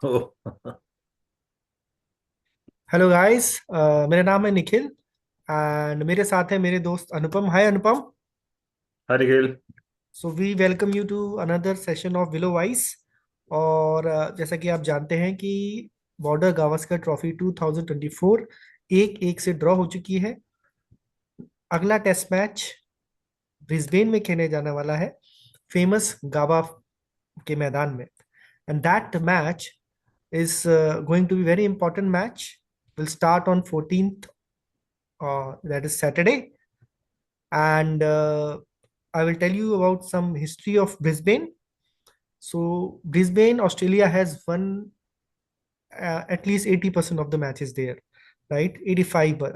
ओह। Hello guys. मेरा नाम है निखिल एंड मेरे साथ है मेरे दोस्त अनुपम। हाय अनुपम। हाँ Nikhil. So we welcome you to another session of Willow Vice. और जैसा कि आप जानते हैं कि बॉर्डर गावस्कर ट्रॉफी 2024 एक एक से ड्रॉ हो चुकी है। अगला टेस्ट मैच ब्रिस्बेन में खेले जाने वाला है, फेमस गाबा के मैदान में। And that match is going to be very important match. Will start on 14th, that is Saturday. And I will tell you about some history of Brisbane. So Brisbane, Australia has won at least 80% of the matches there, right? 85,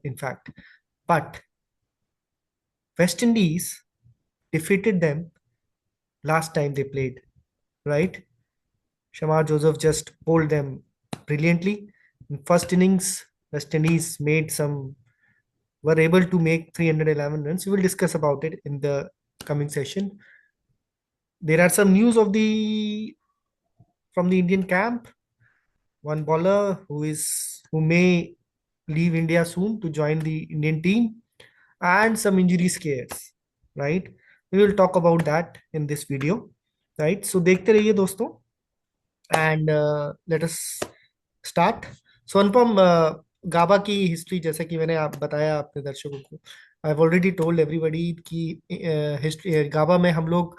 in fact. But West Indies defeated them last time they played, right? Shamar Joseph just bowled them brilliantly. In first innings, West Indies made some were able to make 311 runs. We will discuss about it in the coming session. There are some news of the from the Indian camp. One bowler who may leave India soon to join the Indian team, and some injury scares. Right? We will talk about that in this video. Right? So देखते रहिए दोस्तों, and let us start. So अनुपम, गाबा की history जैसा कि मैंने आप बताया अपने दर्शकों को, I have already told everybody कि हिस्ट्री गाबा में हम लोग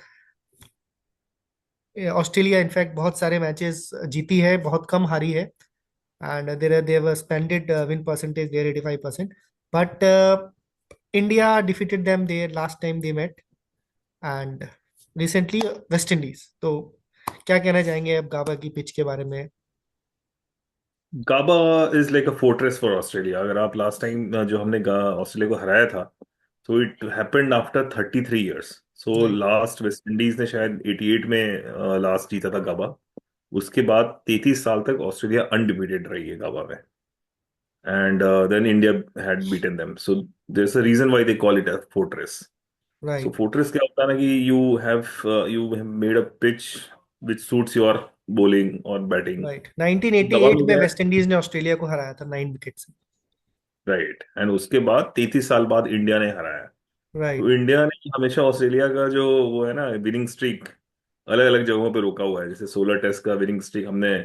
ऑस्ट्रेलिया इनफैक्ट बहुत सारे मैचेस जीती है, बहुत कम हारी है। And their splendid win percentage there 85%, but India defeated them there last time they met, and recently West Indies. तो क्या कहना चाहेंगे अब गाबा की पिच के बारे में? Gabba is like a fortress for Australia. अगर आप लास्ट टाइम जो हमने ऑस्ट्रेलिया को हराया था, तो it happened after 33 years. So right. Last West Indies ने शायद 88 में लास्ट जीता था गाबा। उसके बाद 33 साल तक ऑस्ट्रेलिया अनडिफिटेड रही है गाबा में। And then India had beaten them, so there is a reason why they call it a fortress. So right. Fortress क्या होता है ना कि you have made a pitch which suits your bowling और batting. Right. Gabba 1988 में में क्या है? वेस्ट इंडीज ने ऑस्ट्रेलिया को हराया था 9 विकेट से। राइट, एंड उसके बाद 33 साल बाद इंडिया ने हराया। तो राइट। इंडिया ने हमेशा ऑस्ट्रेलिया का जो वो है ना विनिंग स्ट्रीक, अलग अलग जगहों पे रोका हुआ है। जैसे 16 टेस्ट का विनिंग स्ट्रीक हमने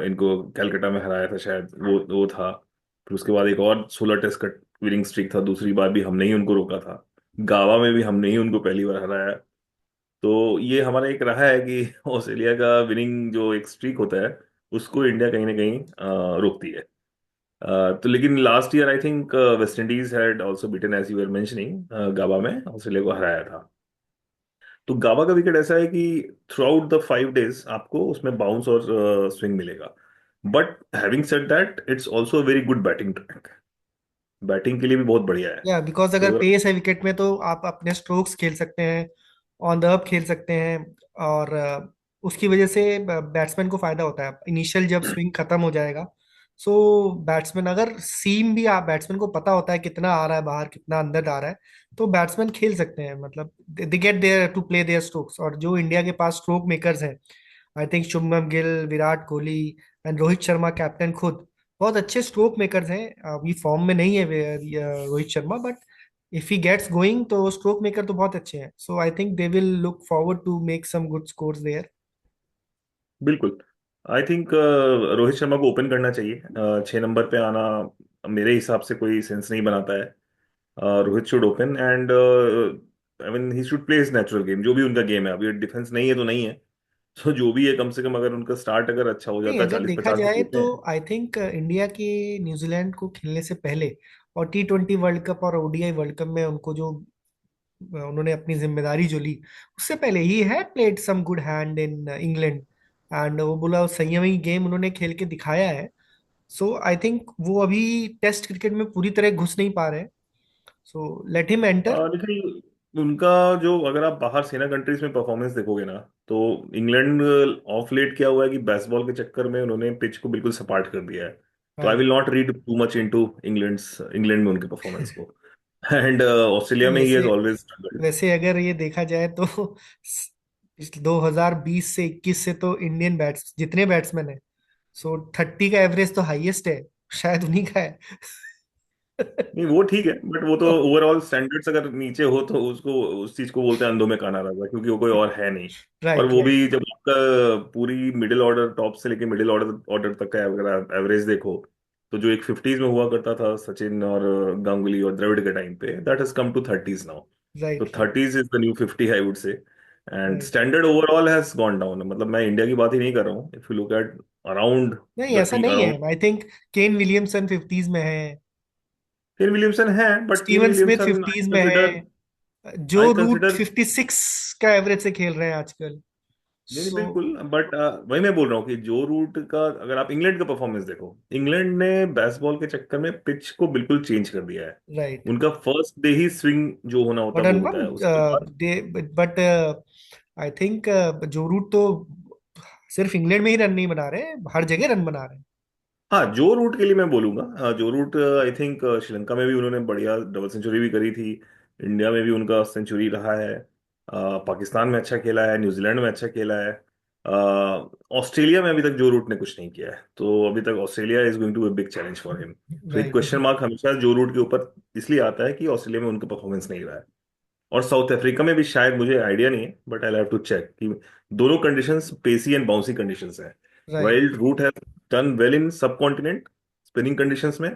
इनको कलकत्ता में हराया था शायद, वो था। फिर उसके बाद एक और 16 टेस्ट का विनिंग स्ट्रीक था, दूसरी बार भी हमने ही उनको रोका था। गावा में भी हमने ही उनको पहली बार हराया। तो ये हमारा एक रहा है कि ऑस्ट्रेलिया का विनिंग जो एक स्ट्रीक होता है, उसको इंडिया कहीं ना कहीं रोकती है। तो लेकिन last year I think West Indies had also beaten, as you were mentioning, Gabba में ऑस्ट्रेलिया को हराया था। तो गाबा का विकेट ऐसा है कि थ्रू आउट द 5 डेज आपको उसमें बाउंस और स्विंग मिलेगा। But having said that, it's also a very good batting track. Batting के लिए भी बहुत बढ़िया है। या बिकॉज तो अगर अगर पेस है विकेट में तो आप अपने स्ट्रोक्स खेल सकते हैं, ऑन द अप खेल सकते हैं। और उसकी वजह से बैट्समैन को फायदा होता है इनिशियल जब स्विंग खत्म हो जाएगा। सो बैट्समैन अगर सीम भी आप बैट्समैन को पता होता है कितना आ रहा है बाहर कितना अंदर आ रहा है, तो बैट्समैन खेल सकते हैं। मतलब they get their to play their strokes. और जो इंडिया के पास स्ट्रोक मेकर्स हैं, I think Shubman Gill, Virat Kohli and Rohit Sharma captain खुद बहुत अच्छे स्ट्रोक मेकर्स हैं। अभी फॉर्म में नहीं है Rohit Sharma, but if he gets going तो स्ट्रोक मेकर तो बहुत अच्छे हैं। So I think they will look forward to make some good scores there. बिल्कुल, आई थिंक रोहित शर्मा को ओपन करना चाहिए। 6 नंबर पे आना मेरे हिसाब से कोई सेंस नहीं बनाता है। Rohit should open and I mean he should play his natural game, जो भी उनका गेम है। अभी डिफेंस नहीं है तो नहीं है। सो जो भी है, कम से कम अगर उनका स्टार्ट अगर अच्छा हो नहीं, जाता है, अगर चालीस देखा पचास जाए देते तो हैं। आई थिंक इंडिया के न्यूजीलैंड को खेलने से पहले और T20 वर्ल्ड कप और ओडीआई वर्ल्ड कप में उनको जो उन्होंने अपनी जिम्मेदारी जो ली, उससे पहले ही had played some good hand in England. And वो बोला संयमी गेम उन्होंने खेल के दिखाया है। सो आई थिंक वो अभी टेस्ट क्रिकेट में पूरी तरह घुस नहीं पा रहे हैं। So let him enter. लेकिन उनका जो, अगर आप बाहर सेना कंट्रीज में परफॉर्मेंस देखोगे ना, तो इंग्लैंड ऑफ लेट क्या हुआ है कि बेसबॉल के चक्कर में उन्होंने पिच को बिल्कुल सपाट कर दिया है। तो I right. Will not read too much into England में उनके परफॉर्मेंस को। एंड ऑस्ट्रेलिया में ही हैज वैसे ऑलवेज स्ट्रगल्ड। वैसे अगर ये देखा जाए तो इस 2020 से 21 से तो इंडियन बैट्स जितने बैट्समैन है, सो 30 का एवरेज तो हाईएस्ट है, शायद उन्हीं का है। नहीं वो ठीक है, बट वो तो ओवरऑल स्टैंडर्ड्स अगर नीचे हो तो उसको, उस चीज को बोलते हैं अंधों में काना राजा, क्योंकि वो कोई और है नहीं। और राइट वो राइट भी जब आपका पूरी मिडिल ऑर्डर, टॉप से लेके मिडिल ऑर्डर ऑर्डर तक का अगर आप एवरेज देखो, तो जो एक फिफ्टीज में हुआ करता था सचिन और गांगुली और द्रविड़ के टाइम पे, that has come to thirties now. तो right thirties is the new fifty, I would say. And right. Standard overall has gone down. मतलब मैं इंडिया की बात ही नहीं कर रहा हूँ, if you look at around नहीं द ऐसा टी नहीं है, around. I think Kane Williamson 50s में है, केन विलियमसन है, but Kane Steven Smith Williamson I 50s में कंसिडर, है, जो आई रूट कंसिडर 56 का एवरेज से खेल रहे हैं आजकल। नहीं नहीं, सो बिल्कुल, बट वही मैं बोल रहा हूँ कि जो रूट का अगर आप इंग्लैंड का परफॉर्मेंस देखो, इंग्लैंड ने बेसबॉल के चक्कर में पिच को बिल्कुल चेंज कर दिया है। राइट। उनका फर्स्ट डे ही स्विंग जो होना होता बट है वो अनुपम, होता है, उसके बाद। बट आई थिंक जो रूट तो सिर्फ इंग्लैंड में ही रन नहीं बना रहे, हर जगह रन बना रहे हैं। हाँ, जो रूट के लिए मैं बोलूंगा, जो रूट आई थिंक श्रीलंका में भी उन्होंने बढ़िया डबल सेंचुरी भी करी थी। इंडिया में भी उनका सेंचुरी रहा है। पाकिस्तान में अच्छा खेला है, न्यूजीलैंड में अच्छा खेला है। ऑस्ट्रेलिया में अभी तक जो रूट ने कुछ नहीं किया है, तो अभी तक Australia is going to a big challenge for him. तो एक राइट क्वेश्चन मार्क हमेशा जो रूट के ऊपर इसलिए आता है कि ऑस्ट्रेलिया में उनका परफॉर्मेंस नहीं रहा है। और साउथ अफ्रीका में भी शायद, मुझे आइडिया नहीं है, but I have to check कि दोनों conditions pacy and bouncy conditions हैं। Right while Root has done well in subcontinent spinning conditions में,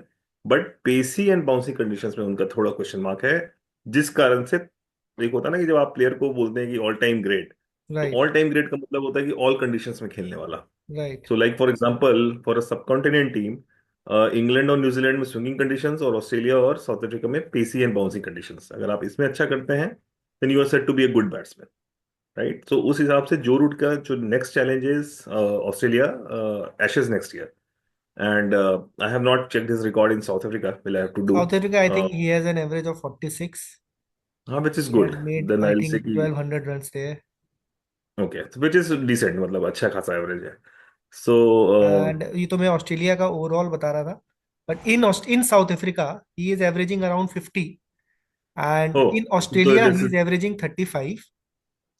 but pacy and bouncy conditions में उनका थोड़ा क्वेश्चन मार्क है। जिस कारण से एक होता है ना कि जब आप प्लेयर को बोलते हैं कि ऑल टाइम ग्रेट, तो राइट ऑल टाइम ग्रेट का मतलब होता है कि ऑल कंडीशंस में खेलने वाला। Right. So like for example, for a सब कॉन्टिनेंट टीम, इंग्लैंड और न्यूजीलैंड में स्विंगिंग कंडीशंस, और ऑस्ट्रेलिया और साउथ अफ्रीका में पेसी एंड बाउंसिंग कंडीशंस। अगर आप इसमें अच्छा करते हैं, then you are set to be a good batsman, right? तो उस हिसाब से जो रूट का जो next challenge is Australia, Ashes next year. And I have not checked his record in South Africa, will have to do. South Africa I think he has an average of 46. हाँ, which is He good. had made then I I will say think कि 1200 runs there. Okay, which is decent, मतलब अच्छा खासा average है। सो And ये तो मैं Australia का ओवरऑल बता रहा था, but in South Africa he is averaging around 50, oh, and in तो Australia he this, is averaging 35,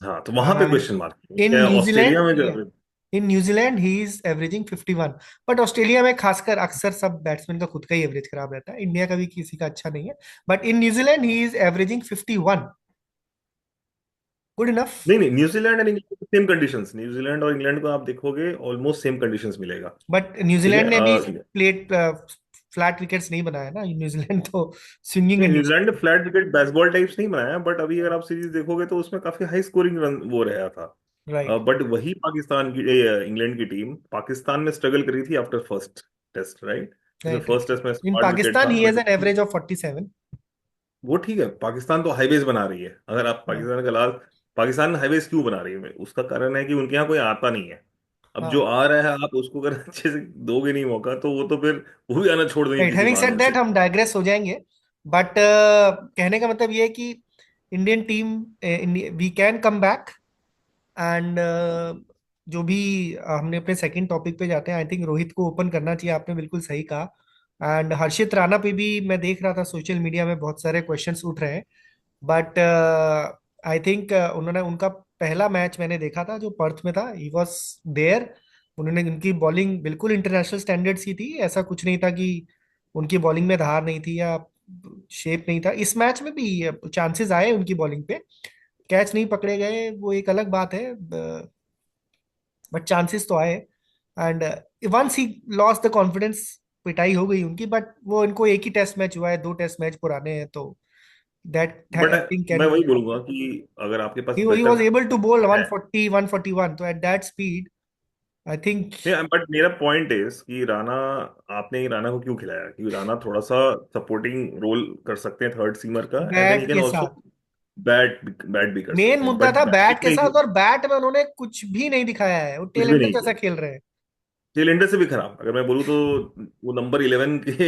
हाँ, तो वहां पे एंड क्वेश्चन मार्क है इन क्या ऑस्ट्रेलिया में न्यूजीलैंड, जो। In New Zealand he is averaging 51। But Australia में खासकर अक्सर सब बैट्समैन का खुद का ही एवरेज खराब रहता है, इंडिया का भी किसी का अच्छा नहीं है, but in New Zealand he is averaging 51, good enough. नहीं नहीं, New Zealand and England same conditions, New Zealand और इंग्लैंड को आप देखोगे ऑलमोस्ट सेम कंडीशंस मिलेगा। बट ठीक है, न्यूजीलैंड ने भी प्लेट फ्लैट विकेट्स नहीं बनाया ना, न्यूजीलैंड तो स्विंगिंग नहीं, कंडीशन। न्यूजीलैंड ने फ्लैट विकेट बेसबॉल टाइप्स नहीं बनाया, बट अभी अगर आप सीरीज देखोगे तो उसमें काफी हाई स्कोरिंग रन वो रहा था। राइट बट वही पाकिस्तान की, इंग्लैंड की टीम पाकिस्तान में स्ट्रगल करी थी आफ्टर फर्स्ट टेस्ट, राइट? जैसे राइट फर्स्ट राइट। टेस्ट में इन स्मार्ट विकेट पाकिस्तान था, he has but N average of 47। वो ठीक है। पाकिस्तान तो हाईवेज बना रही है। अगर आप हाँ पाकिस्तान का लाल, पाकिस्तान हाईवेज क्यों बना रही है, उसका कारण है कि उनके यहाँ कोई आता नहीं है। अब जो हाँ। आ रहा है, आप उसको अगर अच्छे से दोगे नहीं मौका, तो वो तो फिर वो भी आना छोड़ देंगे राइट, किसी हैविंग सेड बहाने दैट से। हम डाइग्रेस हो जाएंगे, बट कहने का मतलब ये है कि Indian team, we can come back, and जो भी हमने अपने सेकंड टॉपिक पे जाते हैं, आई थिंक रोहित को ओपन करना चाहिए, आपने बिल्कुल सही कहा। एंड हर्षित राणा पे भी मैं देख रहा था सोशल मीडिया में बहुत सारे क्वेश्चंस उठ रहे हैं, बट आई थिंक उन्होंने उनका पहला मैच मैंने देखा था जो पर्थ में था, ही वॉज देयर। उन्होंने, उनकी बॉलिंग बिल्कुल इंटरनेशनल स्टैंडर्ड्स की थी, ऐसा कुछ नहीं था कि उनकी बॉलिंग में धार नहीं थी या शेप नहीं था। इस मैच में भी चांसेस आए उनकी बॉलिंग पे, कैच नहीं पकड़े गए वो एक अलग बात है, बट चांसेस तो आए। And once he lost the confidence, पिटाई हो गई उनकी, बट वो इनको एक ही टेस्ट मैच हुआ है, दो टेस्ट मैच पुराने हैं, तो दैट बट थिंग मैं कैन, वही बोलूंगा कि अगर आपके पास he better was able to bowl है। 140 141, तो at that speed I think नहीं, बट मेरा पॉइंट इज कि राणा, आपने राणा को क्यों खिलाया? क्योंकि राणा थोड़ा सा सपोर्टिंग रोल कर सकते हैं थर्ड सीमर का, and then he bat can के ऑल्सो साथ, बैट बैट भी कर मेन सकते हैं, मुद्दा बट था बैट बैटिंग के में साथ, और बैट में उन्होंने कुछ भी नहीं दिखाया है, वो कुछ टेल भी एंडर नहीं जैसा किया। खेल रहे हैं। टेल एंडर से भी खराब, अगर मैं बोलूँ तो वो नंबर 11 के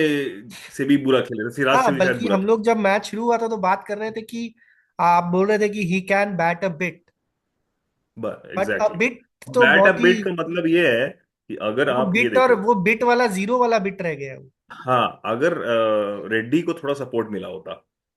से भी बुरा खेले थे, सिराज से हाँ, भी शायद बल्कि बुरा हम लोग जब मैच शुरू हुआ था तो बात कर रहे थे कि आप बोल रहे थे कि he can bat a bit, खेला। But a exactly. बिट तो बैट बहुत अप ही, बिट का मतलब ये है कि अगर वो आप ये बिट, और देखो, वो बिट वाला जीरो वाला बिट रह गया है वो। हाँ, अगर रेड्डी को थोड़ा सपोर्ट मिला होता,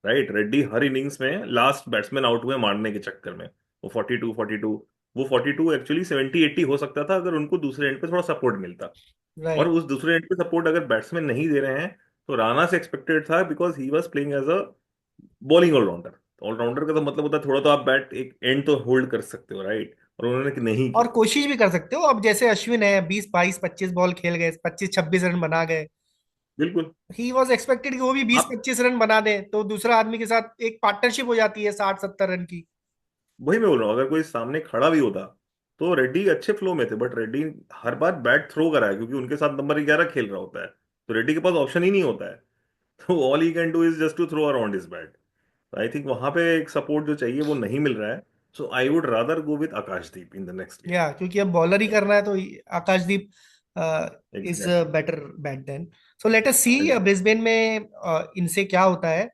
राइट? रेड्डी हर इनिंग्स में लास्ट बैट्समैन आउट हुए मारने के चक्कर में, वो 42 42 वो 42 एक्चुअली 70-80 हो सकता था अगर उनको दूसरे एंड पे थोड़ा सपोर्ट मिलता। और राइट। उस दूसरे एंड पे सपोर्ट अगर बैट्समैन नहीं दे रहे हैं तो राणा से एक्सपेक्टेड था, because he was playing as a bowling allrounder. Allrounder का तो मतलब होता है थोड़ा तो आप बैट एक एंड तो होल्ड कर सकते हो, राइट? और उन्होंने नहीं और किया। कोशिश भी कर सकते हो, अब जैसे अश्विन है, 20 22 25 बॉल खेल गए, 25 26 रन बना गए। बिल्कुल। ही वॉज एक्सपेक्टेड कि वो भी बीस आप पच्चीस रन बना दे, तो दूसरा आदमी के साथ एक पार्टनरशिप हो जाती है 60 70 रन की। वही मैं बोल रहा हूँ, अगर कोई सामने खड़ा भी होता तो रेड्डी अच्छे फ्लो में थे, बट रेड्डी हर बार बैट थ्रो करा है क्योंकि उनके साथ नंबर 11 खेल रहा होता है। तो रेड्डी के पास ऑप्शन ही नहीं होता है। तो all he can do is just to throw around his bat. I think वहां पे एक सपोर्ट जो चाहिए वो नहीं मिल रहा है। So I would rather go with Akashdeep in the next या क्योंकि अब बॉलर ही ईयर। करना है, तो Akashdeep is exactly. Better bat than. So let us see exactly. Brisbane में इनसे क्या होता है,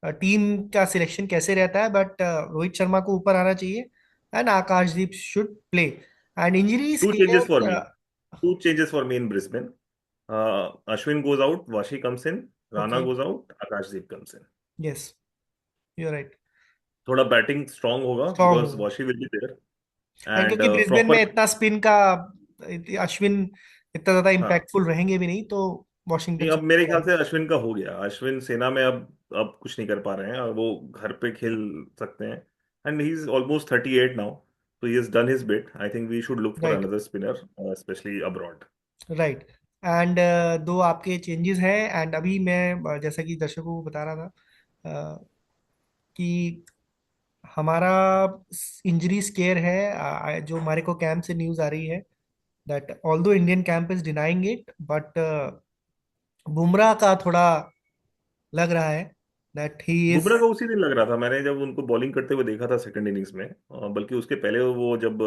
टीम का सिलेक्शन कैसे रहता है, बट रोहित शर्मा को ऊपर आना चाहिए and Akashdeep should play. And injury two changes for me, scare. Two changes for me in Brisbane. Ashwin goes out, Washi comes in, Rana okay. Goes out, Akashdeep comes in. Yes, you right. थोड़ा बैटिंग स्ट्रांग होगा strong because होगा। Washi will be there. And and क्योंकि ब्रिस्बेन में proper. इतना spin का, अश्विन इतना ज्यादा हाँ। इम्पैक्टफुल रहेंगे भी नहीं, तो नहीं, वॉशिंगटन अब मेरे ख्याल सुंदर। से अश्विन का हो गया। अश्विन सेना में अब कुछ नहीं कर पा रहे हैं, और वो घर पे खेल सकते हैं। And he is almost 38 now, तो he has done his bit. I think we should look for right. Another spinner, especially abroad. Right. And दो आपके चेंजेस हैं। एंड अभी मैं जैसा कि दर्शकों को बता रहा था कि हमारा इंजरी स्केयर है, जो हमारे को कैंप से न्यूज आ रही है that although Indian camp is denying it, but Bumrah का थोड़ा लग रहा है दैट ही इज। बुमराह का उसी दिन लग रहा था, मैंने जब उनको बॉलिंग करते हुए देखा था सेकंड इनिंग्स में। बल्कि उसके पहले वो जब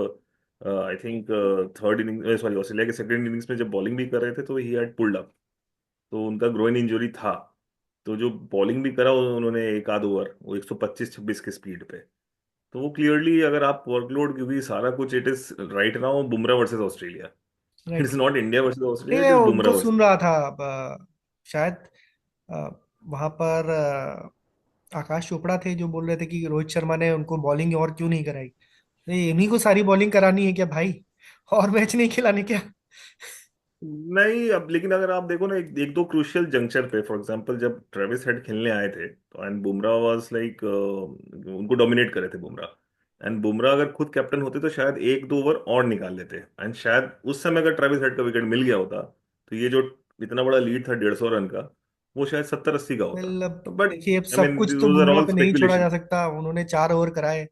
I think third inning, sorry, Australia के सेकंड इनिंग्स में जब बॉलिंग भी कर रहे थे तो ही हैड पुल्ड अप। तो उनका ग्रोइन इंजरी था। तो जो बॉलिंग भी करा उन्होंने एक आध ओवर, वो 125-26 की स्पीड पे। तो वो क्लियरली, अगर आप वर्कलोड, क्योंकि सारा कुछ it is right now Bumrah versus Australia. It right. Is not India versus नहीं, ऑस्ट्रेलिया, मैं इट इज उनको बुमराह सुन वर्सेस। रहा था शायद वहां पर आकाश चोपड़ा थे जो बोल रहे थे कि रोहित शर्मा ने उनको बॉलिंग और क्यों नहीं कराई। नहीं, इन्हीं को सारी बॉलिंग करानी है क्या भाई, और मैच नहीं खिलाने क्या? नहीं, अब लेकिन अगर आप देखो ना, एक, एक दो क्रूशियल जंक्चर पे, फॉर एग्जांपल जब ट्रेविस हेड खेलने आए थे तो एंड बुमराह वाज लाइक, उनको डोमिनेट करे थे बुमराह। एंड बुमराह अगर खुद कैप्टन होते तो शायद एक दो ओवर और निकाल लेते। एंड शायद उस समय अगर ट्रेविस हेड का विकेट मिल गया होता तो ये जो इतना बड़ा लीड था 150 रन का, वो शायद 70-80 का होता। वेल, अब बट देखिए, अब आई सब मीन कुछ तो दोज आर बुमराह ऑल पे नहीं छोड़ा जा स्पेकुलेशन। सकता, उन्होंने 4 ओवर कराए।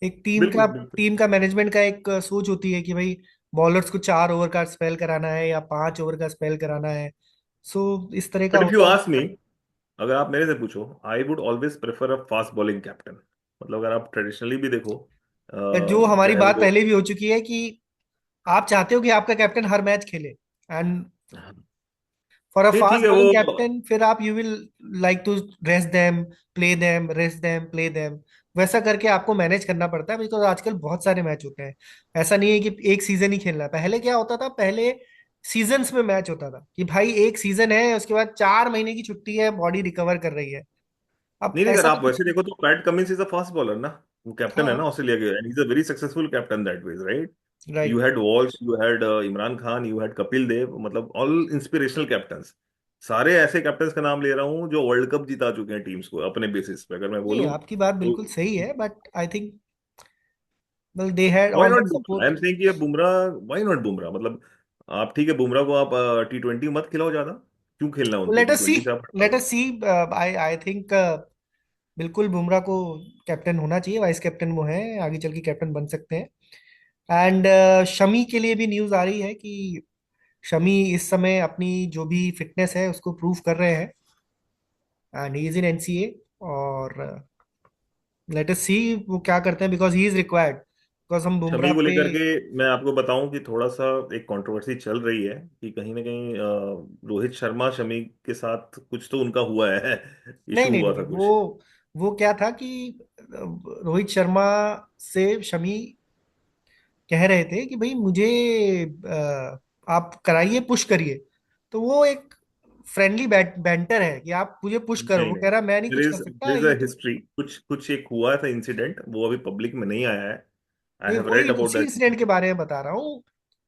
एक टीम का, बिल्कुल बिल्कुल। टीम का मैनेजमेंट का एक सोच होती है कि भाई बॉलर्स को 4 ओवर का स्पेल कराना है या 5 ओवर का स्पेल कराना है। सो इस तरह का बट इफ यू होता आस्क मी, अगर आप मेरे से पूछो, I would always prefer a fast bowling captain. मतलब अगर आप ट्रेडिशनली भी देखो, है। जो हमारी चाहे बात वो। पहले भी हो चुकी है कि आप चाहते हो कि आपका कैप्टन हर मैच खेले, एंड फॉर अ नहीं ठीक फास्ट है बॉलिंग वो। कैप्टन फिर आप you will like to rest them, play them, rest them, play them. वैसा करके आपको मैनेज करना पड़ता है, बिकॉज आजकल बहुत सारे मैच होते हैं। ऐसा नहीं है कि एक सीजन ही खेलना है। पहले क्या होता था, पहले सीजन्स में मैच होता था कि भाई एक सीजन है, उसके बाद 4 महीने की छुट्टी है, बॉडी रिकवर कर रही है। अब नहीं नहीं, अगर ऐसा आप कुछ वैसे देखो तो Pat Cummins is a fast bowler ना। वो कैप्टन है ना हाँ। ऑस्ट्रेलिया के, and is a very successful captain that ways, right? You right. Had Walsh, you had Imran Khan, you had Kapil Dev, मतलब ऑल इंस्पिरेशनल कैप्टन्स। सारे ऐसे कैप्टन्स का नाम ले रहा हूँ जो वर्ल्ड कप जिता चुके हैं टीम्स को अपने बेसिस पे, अगर मैं नहीं, बोलूँ आपकी बात तो। बिल्कुल सही है, but I think well they had why all not that Bumrah? I support. Am saying कि ये बुमराह, व्हाई नॉट बुमराह? मतलब आप ठीक है, बुमराह को आप T20 मत खिलाओ ज्यादा। क्यों खेलना है उनको? लेट टी अस सी, ट्वेंटी से आप हटाओ। Late us C. I I think बिल्कुल बुमराह को कैप्टन होना चाहिए, वाइस कैप्टन वो है, आगे चल के कैप्टन बन सकते हैं। एंड शमी के लिए भी न्यूज आ रही है कि शमी इस समय अपनी जो भी फिटनेस है उसको प्रूव कर रहे हैं, and he is in NCA. और लेट अस सी वो क्या करते हैं, because he is required, because हम शमी बुमराह को पे। लेकर के मैं आपको बताऊं कि थोड़ा सा एक कंट्रोवर्सी चल रही है कि कहीं ना कहीं रोहित शर्मा शमी के साथ कुछ तो उनका हुआ है। नहीं इशू नहीं हुआ था नहीं, कुछ। वो क्या था कि रोहित शर्मा से शमी कह रहे थे कि भाई मुझे आप कराइए, पुश करिए। तो वो एक फ्रेंडली बैंटर है कि आप मुझे पुश करो, नहीं वो नहीं, कह रहा मैं नहीं देर कुछ कर इज सकता देर इज ये अ तो। हिस्ट्री, कुछ कुछ एक हुआ था इंसिडेंट, वो अभी पब्लिक में नहीं आया है। आई नहीं, हैव वही रेड अबाउट उसी दैट। इंसिडेंट के बारे में बता रहा हूँ।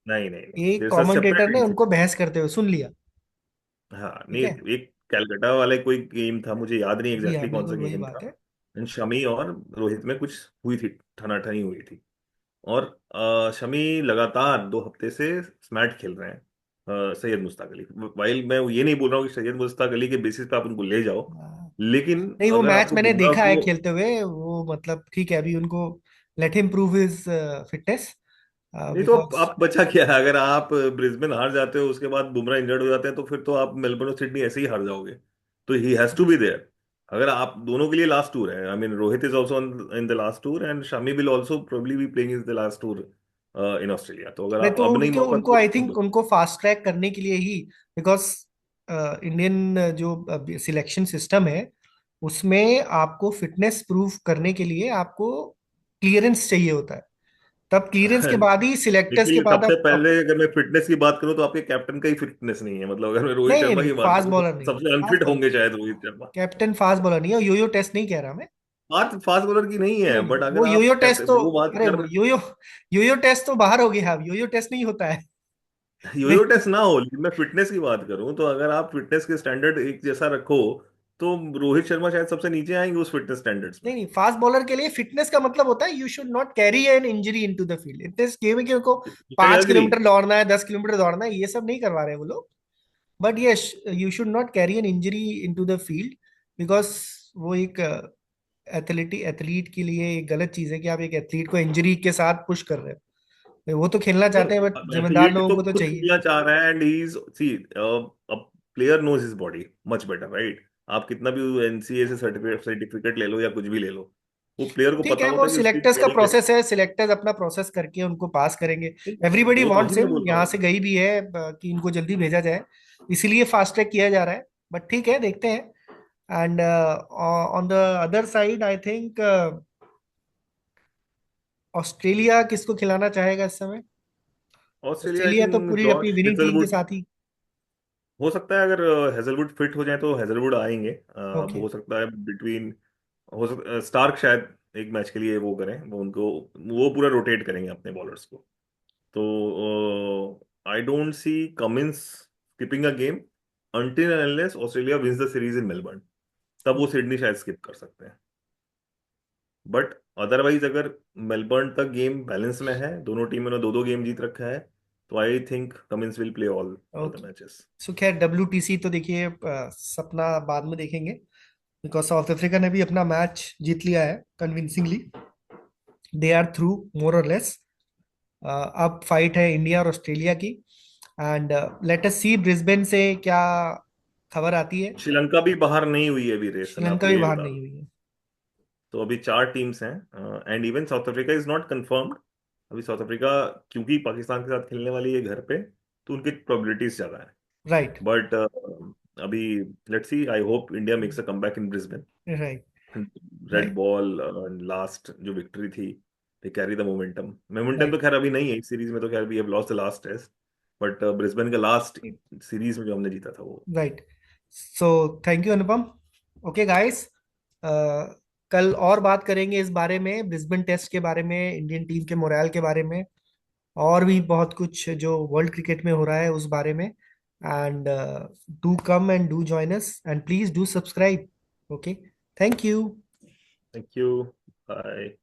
नहीं नहीं नहीं, एक there is a commentator separate ने उनको इंसिडेंट। बहस करते हुए सुन लिया। हाँ नहीं, ठीक है। एक कैलकाटा वाले कोई गेम था, मुझे याद नहीं जी हाँ, एग्जैक्टली कौन सा बिल्कुल वही गेम बात था। है। एंड शमी और रोहित में कुछ हुई थी, ठनाठनी हुई थी। और शमी लगातार 2 हफ्ते से स्मैट खेल रहे हैं सैयद मुश्ताक अली। वाइल मैं ये नहीं बोल रहा हूँ कि सैयद मुश्ताक अली के बेसिस पे आप उनको ले जाओ, हाँ। लेकिन नहीं, वो अगर मैच आपको मैंने बुमराह देखा है को। खेलते हुए, वो मतलब ठीक है, अभी उनको let him prove his fitness, नहीं तो बिकॉज आप बचा क्या है, अगर आप ब्रिस्बेन हार जाते हो उसके बाद बुमराह इंजर्ड हो जाते हैं, तो फिर तो आप मेलबर्न और सिडनी ऐसे ही हार जाओगे। तो he has to be there. अगर आप दोनों के लिए लास्ट टूर है, I mean Rohit is also in the last tour and Shami will also probably be playing in the last tour in Australia. तो अगर नहीं, आप तो अब नहीं उनके मौका उनको दोगे आई तो कब थिंक दोगे? उनको फास्ट ट्रैक करने के लिए ही, बिकॉज इंडियन जो सिलेक्शन सिस्टम है उसमें आपको फिटनेस प्रूव करने के लिए आपको क्लियरेंस चाहिए होता है। तब क्लियरेंस के बाद ही सिलेक्टर्स के लेकिन बाद सबसे अब पहले अगर मैं फिटनेस की बात करूं तो आपके कैप्टन का ही फिटनेस नहीं है। मतलब अगर मैं रोहित नहीं नहीं शर्मा नहीं, की बात फास्ट करूं तो बॉलर नहीं है, सबसे फास्ट अनफिट बॉलर। होंगे शायद Rohit Sharma. Captain fast bowler नहीं है, योयो टेस्ट नहीं कह रहा मैं। बात फास्ट बॉलर की नहीं है, नहीं नहीं, बट अगर वो आप योयो टेस्ट कैप्टन तो, वो बात अरे कर वो रहे। योयो, योयो टेस्ट तो बाहर हो गया, अब योयो टेस्ट नहीं होता है। नहीं योयो टेस्ट ना हो, लेकिन मैं फिटनेस की बात करूं तो अगर आप फिटनेस के स्टैंडर्ड एक जैसा रखो तो रोहित शर्मा शायद सबसे नीचे आएंगे उस फिटनेस स्टैंडर्ड्स में। नहीं नहीं, फास्ट बॉलर के लिए फिटनेस का मतलब होता है you should not carry an injury into the field. इस गेम में कि उनको आई पांच अग्री। किलोमीटर दौड़ना है, 10 किलोमीटर दौड़ना है, ये सब नहीं करवा रहे हैं वो लोग। But yes, you should not carry an injury into the field, because वो एक एथलीट के लिए एक गलत चीज है कि आप एक एथलीट को इंजरी के साथ पुश कर रहे हो। वो तो खेलना चाहते हैं बट नहीं, जिम्मेदार एथलीट लोगों तो को तो खुद चाहिए। खेलना चाह रहा है and he is see a player knows his body much better, right? आप कितना भी एनसीए से सर्टिफिकेट सर्टिफिकेट ले लो या कुछ भी ले लो, वो प्लेयर को ठीक पता है, होता वो है कि उसकी सिलेक्टर्स का बॉडी कैसी। प्रोसेस है, सिलेक्टर्स अपना प्रोसेस करके उनको पास करेंगे। एवरीबडी वो तो वही वांट्स मैं हिम, बोल रहा यहाँ से हूँ। गई भी है कि इनको जल्दी भेजा जाए, इसीलिए फास्ट ट्रैक किया जा रहा है। बट ठीक है, देखते हैं। And on the other side I think Australia किसको खिलाना चाहेगा इस समय? ऑस्ट्रेलिया आई ऑस्ट्रेलिया तो थिंक पूरी अपनी जॉश विनिंग टीम के हेजलवुड। साथ ही। हो सकता है अगर हेजलवुड फिट हो जाए तो हेजलवुड आएंगे। अब ओके। हो सकता है बिटवीन, हो सकता स्टार्क शायद एक मैच के लिए वो करें, वो उनको वो पूरा रोटेट करेंगे अपने बॉलर्स को। तो I don't see Cummins skipping a game until unless Australia wins the series in Melbourne. तब वो सिडनी शायद स्किप कर सकते हैं। बट अदरवाइज अगर मेलबर्न तक गेम बैलेंस में है, दोनों टीमों ने 2-2 गेम जीत रखा है, तो I think Cummins will play all all the okay. Matches. So खैर, WTC तो देखिए सपना बाद में देखेंगे, बिकॉज साउथ अफ्रीका ने भी अपना मैच जीत लिया है convincingly. They are through, more or less. अब फाइट है इंडिया और ऑस्ट्रेलिया की। And let us see Brisbane से क्या खबर आती है। श्रीलंका भी बाहर नहीं हुई है अभी रेस से, मैं श्रीलंका आपको भी ये बाहर बता नहीं दूं। हुई है। तो अभी 4 टीम्स हैं and even south Africa is not confirmed. अभी साउथ अफ्रीका क्योंकि पाकिस्तान के साथ खेलने वाली है घर पे, तो उनकी प्रोबेबिलिटीज ज्यादा है। राइट। बट अभी let's see, I hope India makes a comeback in Brisbane. Right. Red right. Ball last जो विक्ट्री थी, they carry the momentum. Momentum तो राइट। खैर अभी नहीं है इस सीरीज में, तो खैर we have lost the last test. But Brisbane का लास्ट सीरीज में जो हमने जीता था वो। Right. So thank you Anupam. Okay guys, कल और बात करेंगे इस बारे में, ब्रिस्बेन टेस्ट के बारे में, इंडियन टीम के मोराल के बारे में, और भी बहुत कुछ जो वर्ल्ड क्रिकेट में हो रहा है उस बारे में। And do come and do join us and please do subscribe. Okay. Thank you. Thank you. Bye.